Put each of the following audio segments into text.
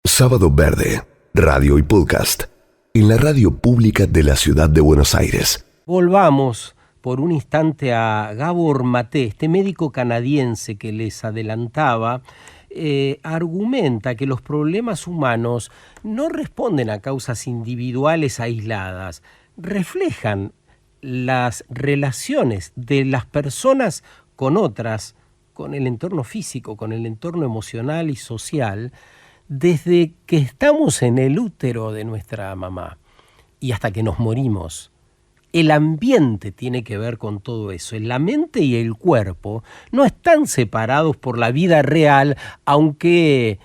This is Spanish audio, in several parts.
Sábado Verde, radio y podcast, en la radio pública de la ciudad de Buenos Aires. Volvamos por un instante a Gabor Maté, este médico canadiense que les adelantaba, argumenta que los problemas humanos no responden a causas individuales aisladas, reflejan las relaciones de las personas con otras, con el entorno físico, con el entorno emocional y social, desde que estamos en el útero de nuestra mamá y hasta que nos morimos. El ambiente tiene que ver con todo eso. La mente y el cuerpo no están separados por la vida real, aunque,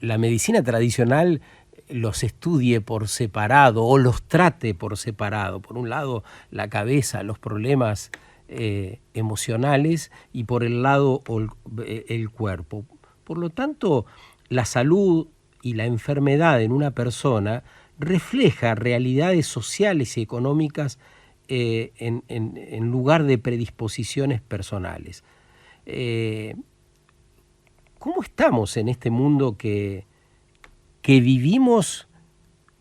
la medicina tradicional los estudie por separado o los trate por separado. Por un lado, la cabeza, los problemas emocionales, y por el lado el cuerpo. Por lo tanto, la salud y la enfermedad en una persona refleja realidades sociales y económicas en lugar de predisposiciones personales. ¿Cómo estamos en este mundo que vivimos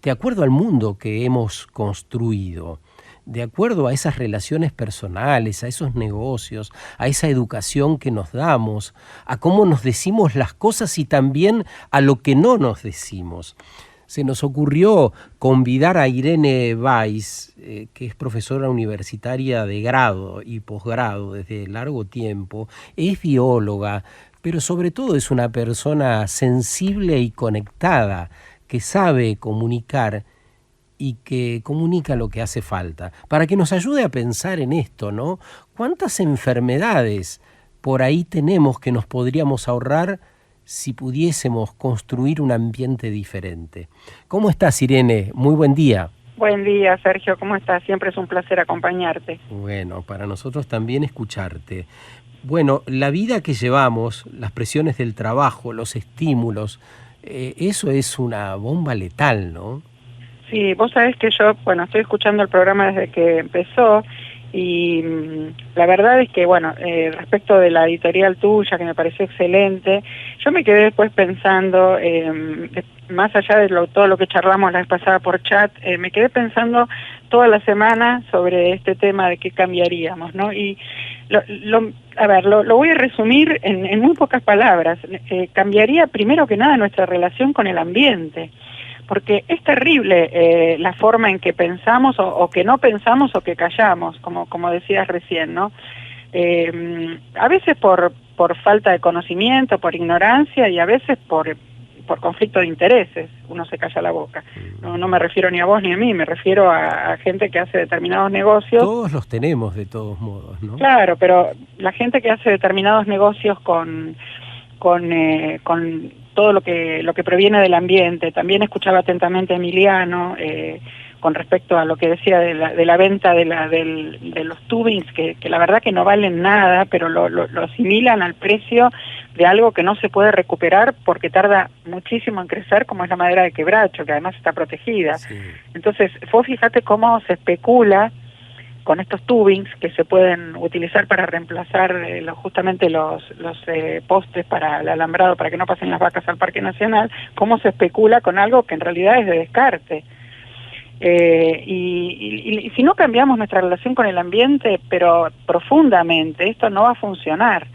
de acuerdo al mundo que hemos construido? De acuerdo a esas relaciones personales, a esos negocios, a esa educación que nos damos, a cómo nos decimos las cosas y también a lo que no nos decimos. Se nos ocurrió convidar a Irene Weiss, que es profesora universitaria de grado y posgrado desde largo tiempo, es bióloga, pero sobre todo es una persona sensible y conectada, que sabe comunicar y que comunica lo que hace falta, para que nos ayude a pensar en esto, ¿no? ¿Cuántas enfermedades por ahí tenemos que nos podríamos ahorrar si pudiésemos construir un ambiente diferente? ¿Cómo estás, Irene? Muy buen día. Buen día, Sergio. ¿Cómo estás? Siempre es un placer acompañarte. Bueno, para nosotros también escucharte. Bueno, la vida que llevamos, las presiones del trabajo, los estímulos, eso es una bomba letal, ¿no? Sí, vos sabés que yo, estoy escuchando el programa desde que empezó y la verdad es que, respecto de la editorial tuya, que me pareció excelente, yo me quedé después pensando, más allá de todo lo que charlamos la vez pasada por chat, me quedé pensando toda la semana sobre este tema de qué cambiaríamos, ¿no? Y lo voy a resumir en muy pocas palabras. Cambiaría primero que nada nuestra relación con el ambiente, porque es terrible la forma en que pensamos o que no pensamos o que callamos, como decías recién, ¿no? A veces por falta de conocimiento, por ignorancia y a veces por conflicto de intereses, uno se calla la boca. No me refiero ni a vos ni a mí, me refiero a gente que hace determinados negocios. Todos los tenemos de todos modos, ¿no? Claro, pero la gente que hace determinados negocios con todo lo que proviene del ambiente. También escuchaba atentamente a Emiliano con respecto a lo que decía de la venta de los tubings, que la verdad que no valen nada, pero lo asimilan al precio de algo que no se puede recuperar porque tarda muchísimo en crecer, como es la madera de quebracho, que además está protegida. Sí. Entonces, vos fíjate cómo se especula con estos tubings que se pueden utilizar para reemplazar justamente los postes para el alambrado, para que no pasen las vacas al Parque Nacional, cómo se especula con algo que en realidad es de descarte. Y si no cambiamos nuestra relación con el ambiente, pero profundamente, esto no va a funcionar.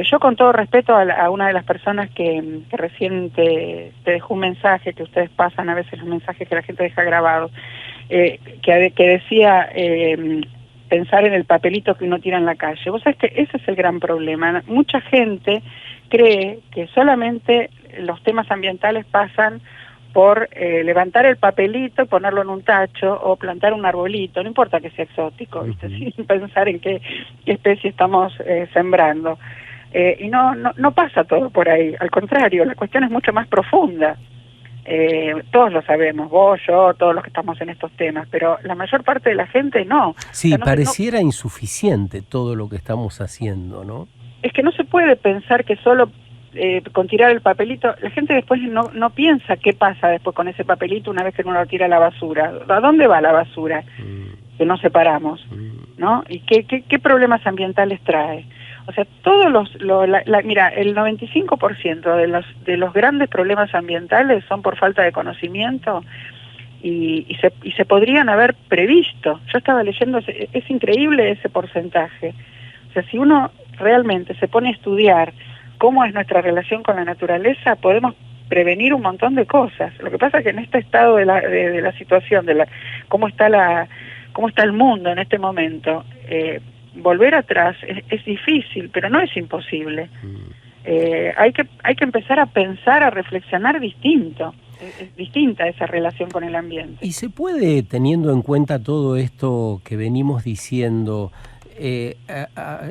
Yo, con todo respeto a una de las personas que recién te dejó un mensaje, que ustedes pasan a veces los mensajes que la gente deja grabados, que decía pensar en el papelito que uno tira en la calle. Vos sabés que ese es el gran problema. Mucha gente cree que solamente los temas ambientales pasan por levantar el papelito, ponerlo en un tacho o plantar un arbolito, no importa que sea exótico, ¿viste? Sin pensar en qué especie estamos sembrando. Y no pasa todo por ahí, al contrario, la cuestión es mucho más profunda. Todos lo sabemos, vos, yo, todos los que estamos en estos temas, pero la mayor parte de la gente no. Sí, o sea, pareciera insuficiente todo lo que estamos haciendo, ¿no? Es que no se puede pensar que solo con tirar el papelito, la gente después no piensa qué pasa después con ese papelito una vez que uno lo tira a la basura. ¿A dónde va la basura? Que no separamos, ¿no? ¿Y qué problemas ambientales trae? O sea, mira, el 95% de los grandes problemas ambientales son por falta de conocimiento y se podrían haber previsto. Yo estaba leyendo, es increíble ese porcentaje. O sea, si uno realmente se pone a estudiar cómo es nuestra relación con la naturaleza, podemos prevenir un montón de cosas. Lo que pasa es que en este estado de la situación, cómo está el mundo en este momento, volver atrás es difícil, pero no es imposible. Hay que empezar a pensar, a reflexionar distinto. Es distinta esa relación con el ambiente. ¿Y se puede, teniendo en cuenta todo esto que venimos diciendo,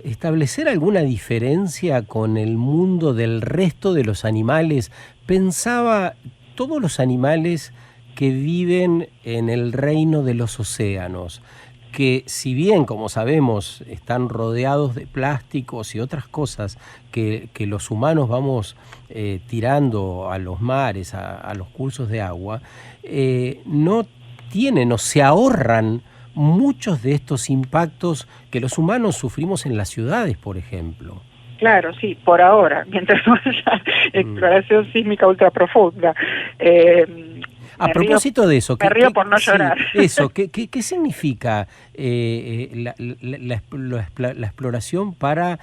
establecer alguna diferencia con el mundo del resto de los animales? Pensaba, todos los animales que viven en el reino de los océanos, que si bien, como sabemos, están rodeados de plásticos y otras cosas que los humanos vamos tirando a los mares, a los cursos de agua, no tienen o se ahorran muchos de estos impactos que los humanos sufrimos en las ciudades, por ejemplo. Claro, sí, por ahora, mientras no haya exploración sísmica ultraprofunda. A propósito de eso, me río por no llorar. Eso, ¿qué significa la exploración para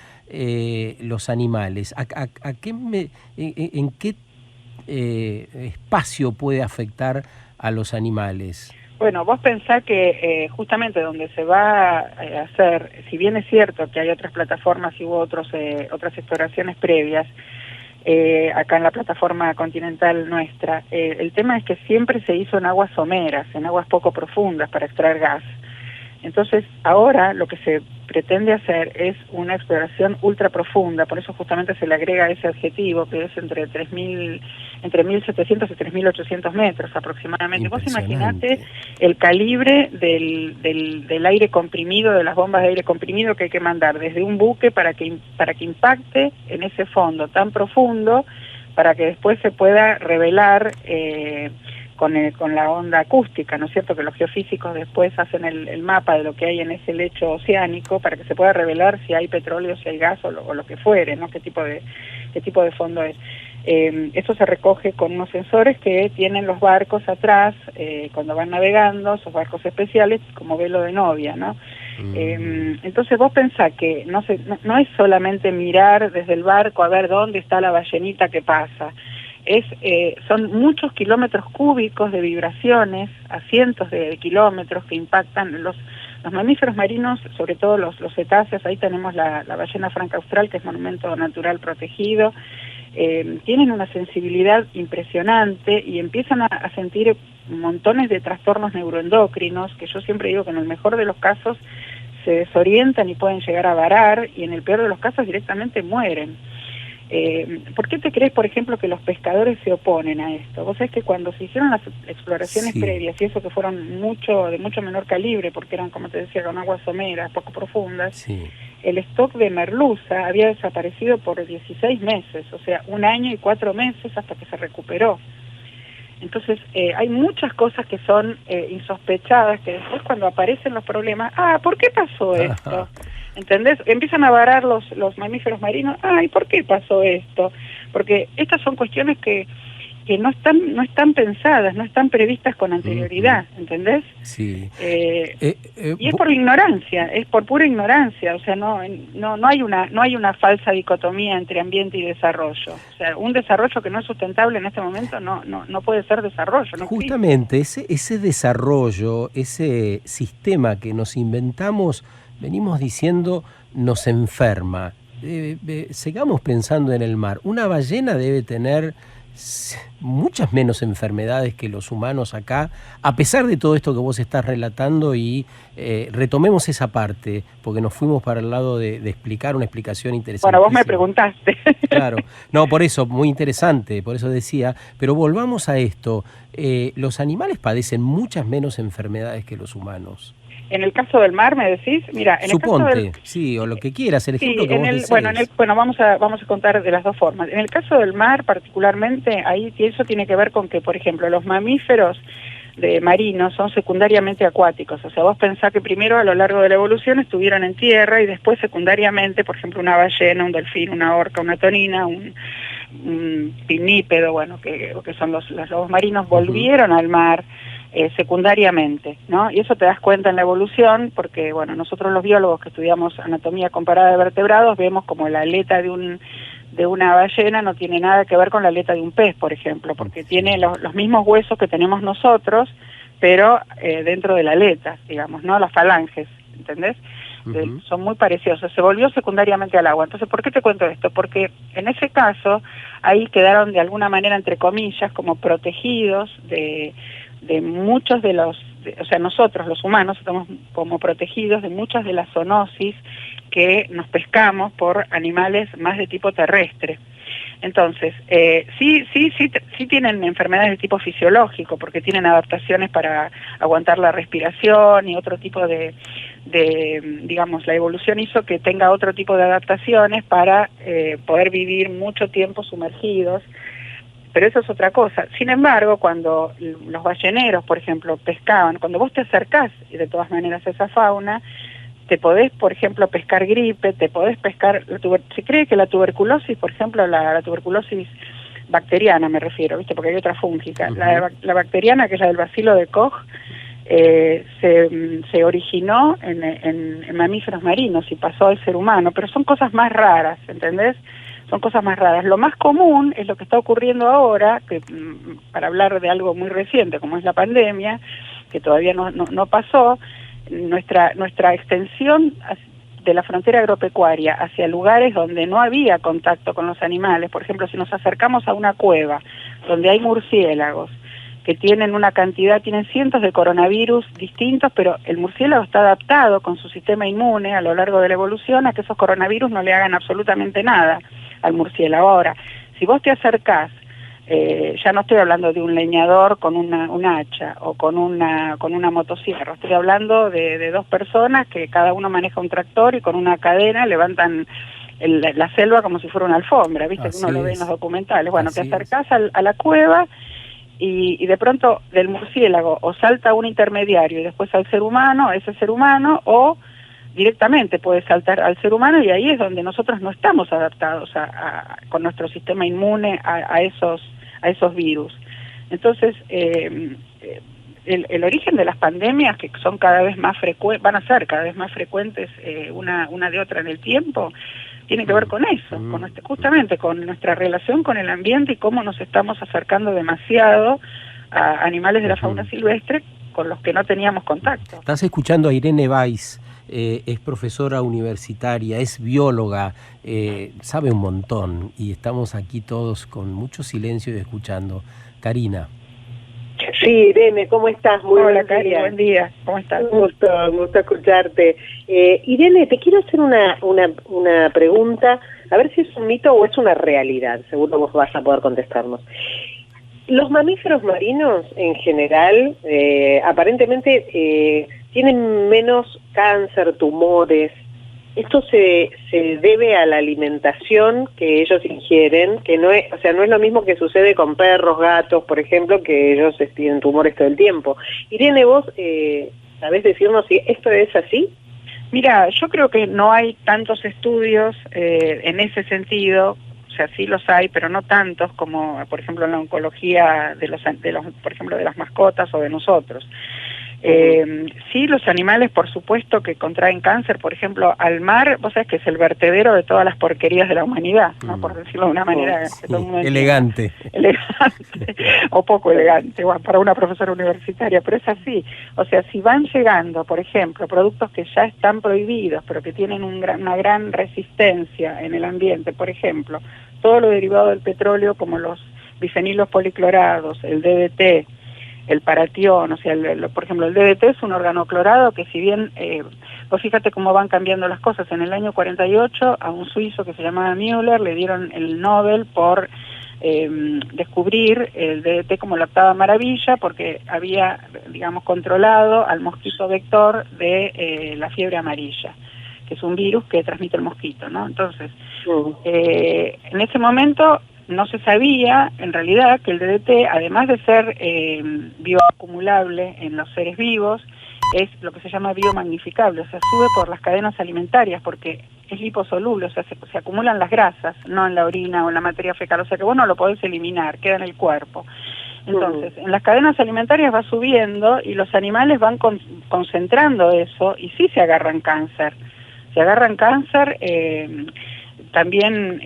los animales? ¿En qué espacio puede afectar a los animales? Bueno, vos pensás que justamente donde se va a hacer, si bien es cierto que hay otras plataformas y hubo otras exploraciones previas, acá en la plataforma continental nuestra, el tema es que siempre se hizo en aguas someras, en aguas poco profundas para extraer gas. Entonces, ahora lo que se pretende hacer es una exploración ultra profunda, por eso justamente se le agrega ese adjetivo, que es entre 1.700 y 3.800 metros aproximadamente. Vos imaginate el calibre del aire comprimido, de las bombas de aire comprimido que hay que mandar desde un buque para que impacte en ese fondo tan profundo, para que después se pueda revelar con la onda acústica, ¿no es cierto? Que los geofísicos después hacen el mapa de lo que hay en ese lecho oceánico para que se pueda revelar si hay petróleo, si hay gas o lo que fuere, ¿no? Qué tipo de fondo es. Eso se recoge con unos sensores que tienen los barcos atrás cuando van navegando, esos barcos especiales como velo de novia, ¿no? Entonces vos pensás que no es solamente mirar desde el barco a ver dónde está la ballenita que pasa. Son muchos kilómetros cúbicos de vibraciones, a cientos de kilómetros que impactan los mamíferos marinos, sobre todo los cetáceos. Ahí tenemos la ballena franca austral, que es monumento natural protegido. Tienen una sensibilidad impresionante y empiezan a sentir montones de trastornos neuroendocrinos, que yo siempre digo que en el mejor de los casos se desorientan y pueden llegar a varar, y en el peor de los casos directamente mueren. ¿Por qué te crees, por ejemplo, que los pescadores se oponen a esto? Vos sabés que cuando se hicieron las exploraciones previas, y eso que fueron de mucho menor calibre, porque eran, como te decía, con aguas someras, poco profundas, el stock de merluza había desaparecido por 16 meses, o sea, 1 año y 4 meses hasta que se recuperó. Entonces, hay muchas cosas que son insospechadas, que después cuando aparecen los problemas, ¿por qué pasó esto? ¿Entendés? Empiezan a varar los mamíferos marinos, ¿y por qué pasó esto? Porque estas son cuestiones que no están pensadas, no están previstas con anterioridad, ¿entendés? Sí. Y es por ignorancia, es por pura ignorancia, o sea, no hay una falsa dicotomía entre ambiente y desarrollo. O sea, un desarrollo que no es sustentable en este momento no puede ser desarrollo. No Justamente ese desarrollo, ese sistema que nos inventamos, venimos diciendo, nos enferma. Sigamos pensando en el mar. Una ballena debe tener muchas menos enfermedades que los humanos acá, a pesar de todo esto que vos estás relatando, y retomemos esa parte, porque nos fuimos para el lado de explicar una explicación interesante. Bueno, vos me preguntaste. Claro, no, por eso, muy interesante, por eso decía, pero volvamos a esto. Los animales padecen muchas menos enfermedades que los humanos. En el caso del mar, me decís, mira, en Suponte, el caso sí, o lo que quieras, el ejemplo que vos decís. Bueno, vamos a contar de las dos formas. En el caso del mar, particularmente, ahí eso tiene que ver con que, por ejemplo, los mamíferos de marinos son secundariamente acuáticos. O sea, vos pensás que primero a lo largo de la evolución estuvieron en tierra y después secundariamente, por ejemplo, una ballena, un delfín, una orca, una tonina, un pinípedo, bueno, que son los lobos marinos, volvieron al mar secundariamente, ¿no? Y eso te das cuenta en la evolución porque, bueno, nosotros los biólogos que estudiamos anatomía comparada de vertebrados vemos como la aleta de una ballena no tiene nada que ver con la aleta de un pez, por ejemplo, porque tiene los mismos huesos que tenemos nosotros, pero dentro de la aleta, digamos, ¿no? Las falanges, ¿entendés? Son muy parecidos, se volvió secundariamente al agua. Entonces, ¿por qué te cuento esto? Porque en ese caso, ahí quedaron de alguna manera, entre comillas, como protegidos de muchos de los, o sea, nosotros los humanos estamos como protegidos de muchas de las zoonosis que nos pescamos por animales más de tipo terrestre. Entonces, sí tienen enfermedades de tipo fisiológico, porque tienen adaptaciones para aguantar la respiración y otro tipo de digamos, la evolución hizo que tenga otro tipo de adaptaciones para poder vivir mucho tiempo sumergidos, pero eso es otra cosa. Sin embargo, cuando los balleneros, por ejemplo, pescaban, cuando vos te acercás de todas maneras a esa fauna, te podés, por ejemplo, pescar gripe, te podés pescar, se cree que la tuberculosis, por ejemplo, la tuberculosis bacteriana me refiero, ¿viste? Porque hay otra fúngica. La bacteriana, que es la del bacilo de Koch, se originó en mamíferos marinos y pasó al ser humano, pero son cosas más raras, ¿entendés? Son cosas más raras. Lo más común es lo que está ocurriendo ahora, que para hablar de algo muy reciente, como es la pandemia, que todavía no pasó, nuestra extensión de la frontera agropecuaria hacia lugares donde no había contacto con los animales. Por ejemplo, si nos acercamos a una cueva donde hay murciélagos que tienen tienen cientos de coronavirus distintos, pero el murciélago está adaptado con su sistema inmune a lo largo de la evolución a que esos coronavirus no le hagan absolutamente nada al murciélago. Ahora, si vos te acercás, ya no estoy hablando de un leñador con un hacha o con una motosierra, estoy hablando de dos personas que cada uno maneja un tractor y con una cadena levantan la selva como si fuera una alfombra, ¿viste? Que uno lo ve en los documentales. Bueno, te acercás a la cueva y de pronto del murciélago o salta un intermediario y después al ser humano, ese ser humano, o directamente puede saltar al ser humano, y ahí es donde nosotros no estamos adaptados con nuestro sistema inmune a esos virus. Entonces, el origen de las pandemias, que son cada vez más frecuentes, van a ser cada vez más frecuentes una de otra en el tiempo, tiene que ver con eso, justamente con nuestra relación con el ambiente y cómo nos estamos acercando demasiado a animales de la fauna silvestre con los que no teníamos contacto. Estás escuchando a Irene Weiss, es profesora universitaria, es bióloga, sabe un montón, y estamos aquí todos con mucho silencio y escuchando. Karina. Sí, Irene, ¿cómo estás? Muy Hola, Karina, buen día. ¿Cómo estás? Un gusto escucharte. Irene, te quiero hacer una pregunta, a ver si es un mito o es una realidad, seguro vos vas a poder contestarnos. Los mamíferos marinos, en general, aparentemente tienen menos cáncer, tumores. Esto se debe a la alimentación que ellos ingieren, que no es lo mismo que sucede con perros, gatos, por ejemplo, que ellos tienen tumores todo el tiempo. Irene, vos ¿sabés decirnos si esto es así? Mira, yo creo que no hay tantos estudios en ese sentido. O sea, sí los hay, pero no tantos como, por ejemplo, en la oncología por ejemplo, de las mascotas o de nosotros. Sí, los animales, por supuesto, que contraen cáncer. Por ejemplo, al mar, vos sabés que es el vertedero de todas las porquerías de la humanidad, ¿no? Por decirlo de una manera elegante. Elegante, o poco elegante, bueno, para una profesora universitaria, pero es así. O sea, si van llegando, por ejemplo, productos que ya están prohibidos, pero que tienen una gran resistencia en el ambiente, por ejemplo, todo lo derivado del petróleo, como los bifenilos policlorados, el DDT, el paratión, o sea, por ejemplo, el DDT es un organoclorado que, si bien, vos fíjate cómo van cambiando las cosas. En el año 48 a un suizo que se llamaba Müller le dieron el Nobel por descubrir el DDT como la octava maravilla, porque había, digamos, controlado al mosquito vector de la fiebre amarilla, que es un virus que transmite el mosquito, ¿no? Entonces, en ese momento no se sabía en realidad que el DDT, además de ser bioacumulable en los seres vivos, es lo que se llama biomagnificable, o sea, sube por las cadenas alimentarias porque es liposoluble, o sea, se acumulan las grasas, no en la orina o en la materia fecal, o sea que vos no lo podés eliminar, queda en el cuerpo. Entonces, en las cadenas alimentarias va subiendo y los animales van concentrando eso y sí se agarran cáncer. Se agarran cáncer también,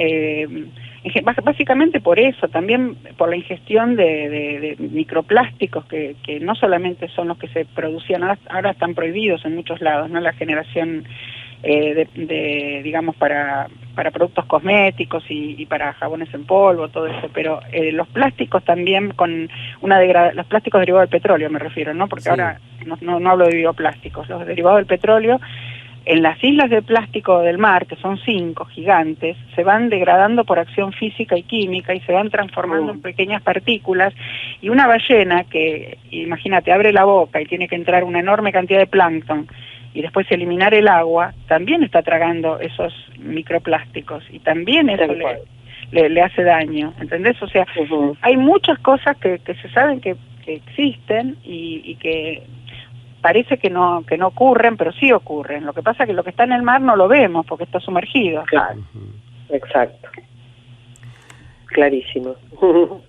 básicamente por eso, también por la ingestión de microplásticos que no solamente son los que se producían, ahora están prohibidos en muchos lados, ¿no? La generación digamos, para productos cosméticos y para jabones en polvo, todo eso, pero los plásticos también con los plásticos derivados del petróleo me refiero, ¿no? Porque ahora no hablo de bioplásticos, los derivados del petróleo, en las islas de plástico del mar, que son 5 gigantes, se van degradando por acción física y química y se van transformando en pequeñas partículas, y una ballena que, imagínate, abre la boca y tiene que entrar una enorme cantidad de plancton, y después eliminar el agua, también está tragando esos microplásticos y también eso le hace daño, ¿entendés? O sea, hay muchas cosas que se saben que existen y que parece que no ocurren, pero sí ocurren. Lo que pasa es que lo que está en el mar no lo vemos porque está sumergido. Claro, exacto. Clarísimo.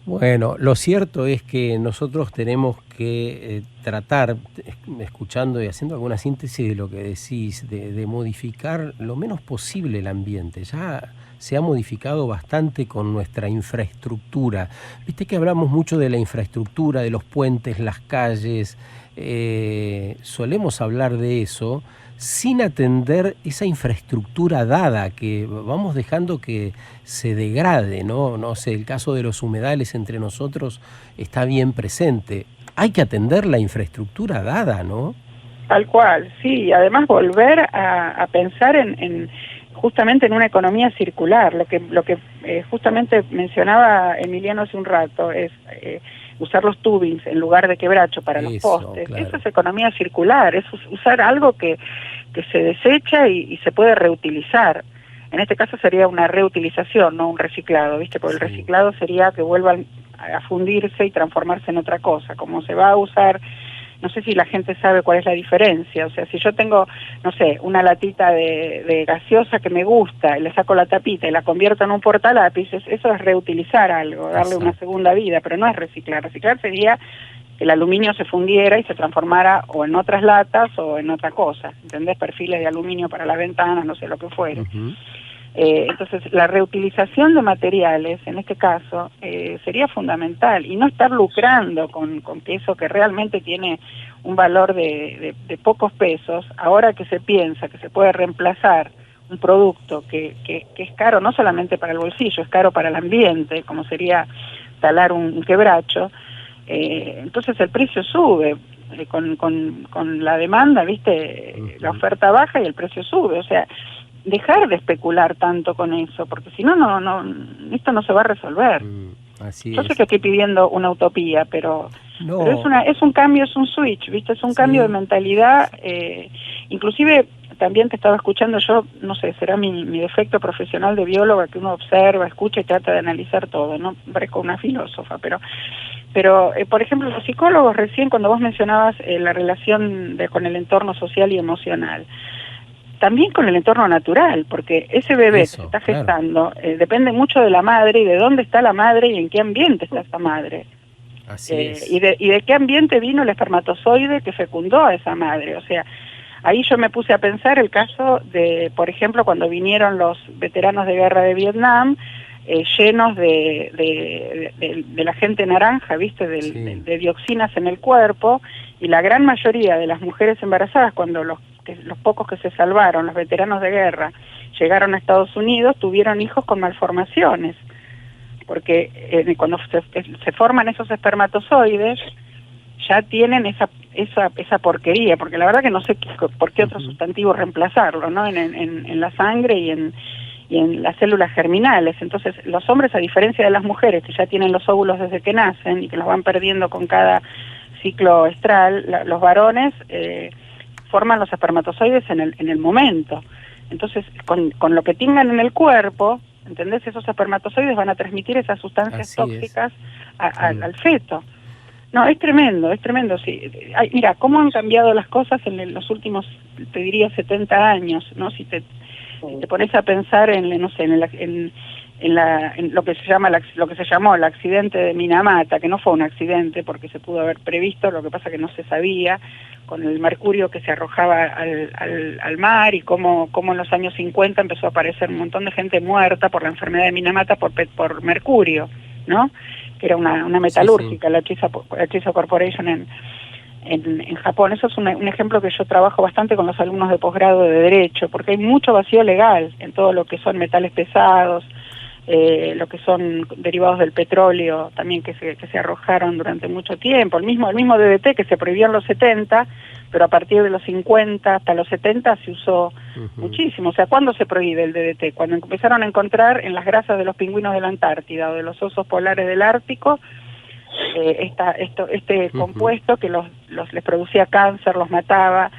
Bueno, lo cierto es que nosotros tenemos que tratar, escuchando y haciendo alguna síntesis de lo que decís, de modificar lo menos posible el ambiente. Ya se ha modificado bastante con nuestra infraestructura. Viste que hablamos mucho de la infraestructura, de los puentes, las calles, solemos hablar de eso, sin atender esa infraestructura dada, que vamos dejando que se degrade, ¿no? No sé, el caso de los humedales entre nosotros está bien presente. Hay que atender la infraestructura dada, ¿no? Tal cual, sí, y además volver a pensar justamente en una economía circular. Lo que justamente mencionaba Emiliano hace un rato es usar los tubings en lugar de quebracho para los postes. Claro. Eso es economía circular, es usar algo que se desecha y se puede reutilizar. En este caso sería una reutilización, no un reciclado, ¿viste? Porque el reciclado sería que vuelvan a fundirse y transformarse en otra cosa. Como se va a usar, no sé si la gente sabe cuál es la diferencia. O sea, si yo tengo, no sé, una latita de gaseosa que me gusta, y le saco la tapita y la convierto en un portalápices, eso es reutilizar algo, darle una segunda vida, pero no es reciclar. Reciclar sería que el aluminio se fundiera y se transformara o en otras latas o en otra cosa, ¿entendés? Perfiles de aluminio para las ventanas, no sé, lo que fuere. Entonces, la reutilización de materiales, en este caso, sería fundamental, y no estar lucrando con que eso que realmente tiene un valor de pocos pesos, ahora que se piensa que se puede reemplazar un producto que es caro no solamente para el bolsillo, es caro para el ambiente, como sería talar un quebracho, entonces el precio sube. Con la demanda, ¿viste? La oferta baja y el precio sube, o sea, dejar de especular tanto con eso, porque si no, esto no se va a resolver. Yo sé que estoy pidiendo una utopía, pero es un cambio, es un switch, ¿viste? Es un cambio de mentalidad, inclusive también te estaba escuchando yo, no sé, será mi defecto profesional de bióloga, que uno observa, escucha y trata de analizar todo, no parezco una filósofa, pero por ejemplo, los psicólogos recién, cuando vos mencionabas la relación con el entorno social y emocional, también con el entorno natural, porque ese bebé que se está gestando depende mucho de la madre y de dónde está la madre y en qué ambiente está esa madre. Así es. Y de qué ambiente vino el espermatozoide que fecundó a esa madre. O sea, ahí yo me puse a pensar el caso de, por ejemplo, cuando vinieron los veteranos de guerra de Vietnam, llenos de la gente naranja, ¿viste? De dioxinas en el cuerpo, y la gran mayoría de las mujeres embarazadas, cuando los pocos que se salvaron, los veteranos de guerra, llegaron a Estados Unidos, tuvieron hijos con malformaciones, porque cuando se forman esos espermatozoides, ya tienen esa porquería, porque la verdad que no sé por qué otro sustantivo reemplazarlo, ¿no? En la sangre y en las células germinales. Entonces, los hombres, a diferencia de las mujeres, que ya tienen los óvulos desde que nacen y que los van perdiendo con cada ciclo estral, los varones forman los espermatozoides en el momento. Entonces, con lo que tengan en el cuerpo, ¿entendés? Esos espermatozoides van a transmitir esas sustancias tóxicas al feto. No, es tremendo, sí. Mira, cómo han cambiado las cosas en los últimos, te diría, 70 años, ¿no? Si te pones a pensar en lo que se llamó el accidente de Minamata, que no fue un accidente porque se pudo haber previsto, lo que pasa que no se sabía, con el mercurio que se arrojaba al mar, y cómo en los años 50 empezó a aparecer un montón de gente muerta por la enfermedad de Minamata por mercurio, ¿no? Que era una metalúrgica, la Chiso Corporation en Japón. Eso es un ejemplo que yo trabajo bastante con los alumnos de posgrado de Derecho, porque hay mucho vacío legal en todo lo que son metales pesados, lo que son derivados del petróleo también que se arrojaron durante mucho tiempo, el mismo DDT que se prohibió en los 70, pero a partir de los 50 hasta los 70 se usó muchísimo. O sea, ¿cuándo se prohíbe el DDT? Cuando empezaron a encontrar en las grasas de los pingüinos de la Antártida o de los osos polares del Ártico este compuesto que les producía cáncer, los mataba.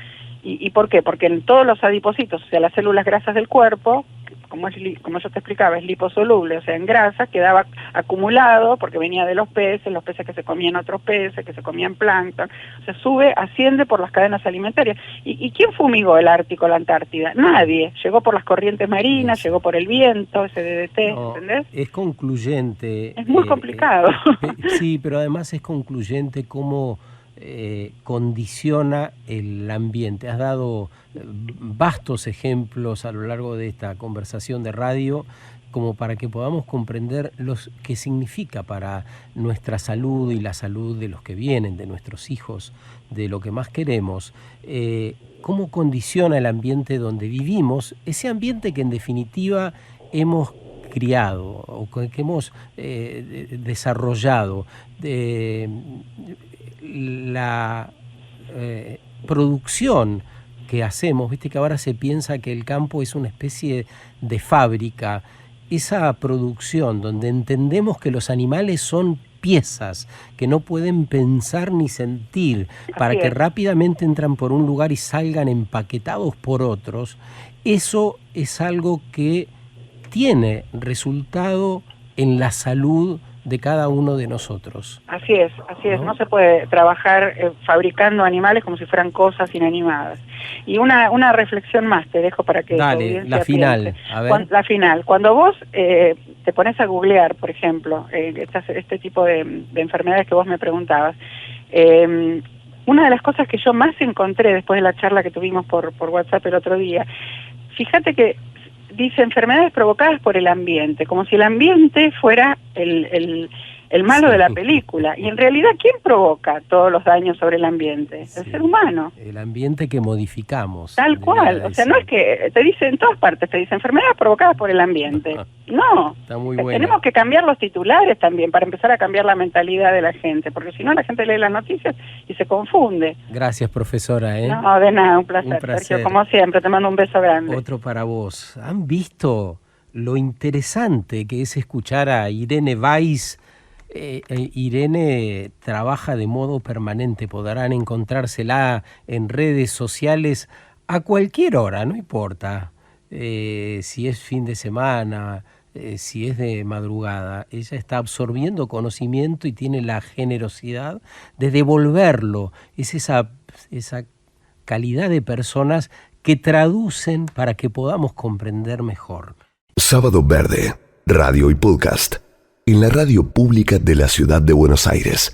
¿Y por qué? Porque en todos los adipocitos, o sea, las células grasas del cuerpo, como yo te explicaba, es liposoluble, o sea, en grasa, quedaba acumulado porque venía de los peces que se comían otros peces, que se comían plancton, o sea, asciende por las cadenas alimentarias. ¿Y quién fumigó el Ártico, la Antártida? Nadie. Llegó por las corrientes marinas, llegó por el viento, ese DDT, ¿entendés? Es concluyente. Es muy complicado. Sí, pero además es concluyente cómo condiciona el ambiente. Has dado vastos ejemplos a lo largo de esta conversación de radio como para que podamos comprender qué significa para nuestra salud y la salud de los que vienen, de nuestros hijos, de lo que más queremos, cómo condiciona el ambiente donde vivimos, ese ambiente que en definitiva hemos criado o que hemos desarrollado. La producción que hacemos, viste que ahora se piensa que el campo es una especie de fábrica, esa producción donde entendemos que los animales son piezas, que no pueden pensar ni sentir, para que rápidamente entran por un lugar y salgan empaquetados por otros, eso es algo que tiene resultado en la salud de cada uno de nosotros. Así es, ¿no? Se puede trabajar fabricando animales como si fueran cosas inanimadas. Y una reflexión más te dejo para que dale, la final, a ver. La final, cuando vos te pones a googlear, por ejemplo, este tipo de enfermedades que vos me preguntabas, una de las cosas que yo más encontré después de la charla que tuvimos por WhatsApp el otro día, fíjate que dice enfermedades provocadas por el ambiente, como si el ambiente fuera el malo de la película. Y en realidad, ¿quién provoca todos los daños sobre el ambiente? El ser humano. El ambiente que modificamos. Tal cual. O sea, no es que te dice en todas partes, te dice enfermedades provocadas por el ambiente. No. Está muy buena. Tenemos que cambiar los titulares también para empezar a cambiar la mentalidad de la gente, porque si no la gente lee las noticias y se confunde. Gracias, profesora. No, de nada, un placer. Sergio, como siempre, te mando un beso grande. Otro para vos. ¿Han visto lo interesante que es escuchar a Irene Weiss? Irene trabaja de modo permanente, podrán encontrársela en redes sociales a cualquier hora, no importa si es fin de semana, si es de madrugada. Ella está absorbiendo conocimiento y tiene la generosidad de devolverlo. Es esa calidad de personas que traducen para que podamos comprender mejor. Sábado Verde, radio y podcast. En la radio pública de la Ciudad de Buenos Aires.